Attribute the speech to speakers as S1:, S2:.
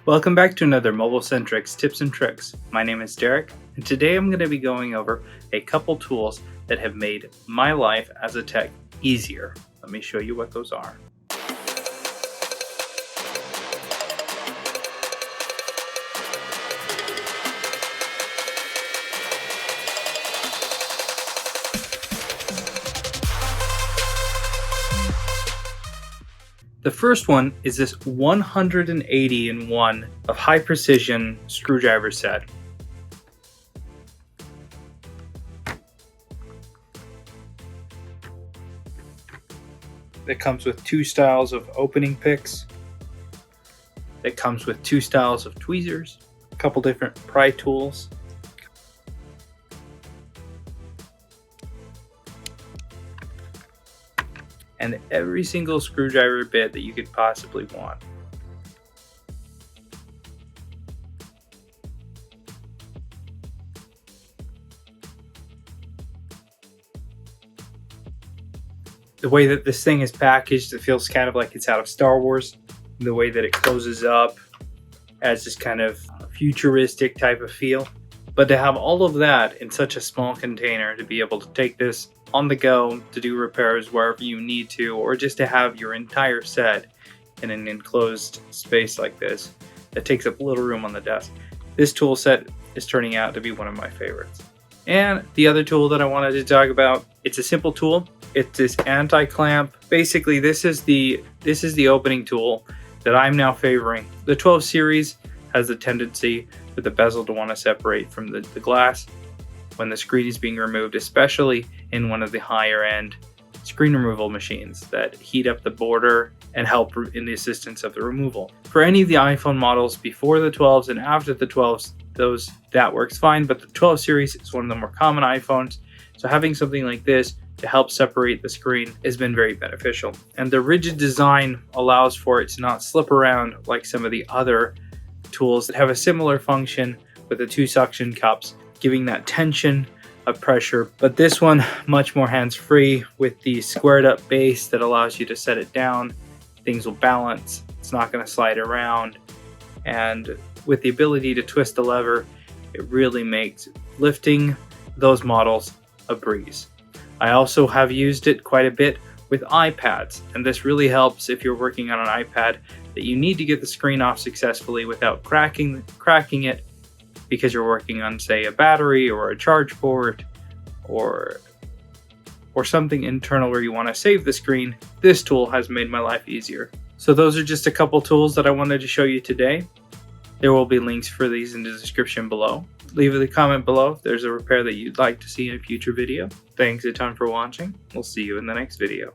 S1: Welcome back to another MobileSentrix tips and tricks. My name is Derek, and today I'm going to be going over a couple tools that have made my life as a tech easier. Let me show you what those are. The first one is this 180-in-1 of high precision screwdriver set. It comes with two styles of opening picks. It comes with two styles of tweezers, a couple different pry tools, and every single screwdriver bit that you could possibly want. The way that this thing is packaged, it feels kind of like it's out of Star Wars. The way that it closes up has this kind of futuristic type of feel. But to have all of that in such a small container, to be able to take this on the go to do repairs wherever you need to, or just to have your entire set in an enclosed space like this that takes up little room on the desk. This tool set is turning out to be one of my favorites. And the other tool that I wanted to talk about, it's a simple tool. It's this anti-clamp. Basically, this is the opening tool that I'm now favoring. The 12 series has the tendency for the bezel to want to separate from the glass when the screen is being removed, especially in one of the higher end screen removal machines that heat up the border and help in the assistance of the removal. For any of the iPhone models before the 12s and after the 12s, that works fine, but the 12 series is one of the more common iPhones, so having something like this to help separate the screen has been very beneficial. And the rigid design allows for it to not slip around like some of the other tools that have a similar function with the two suction cups, giving that tension of pressure. But this one, much more hands-free with the squared up base that allows you to set it down. Things will balance, it's not going to slide around. And with the ability to twist the lever, it really makes lifting those models a breeze. I also have used it quite a bit with iPads, and this really helps if you're working on an iPad that you need to get the screen off successfully without cracking it because you're working on, say, a battery or a charge port or something internal where you want to save the screen. This tool has made my life easier. So those are just a couple tools that I wanted to show you today. There will be links for these in the description below. Leave a comment below if there's a repair that you'd like to see in a future video. Thanks a ton for watching. We'll see you in the next video.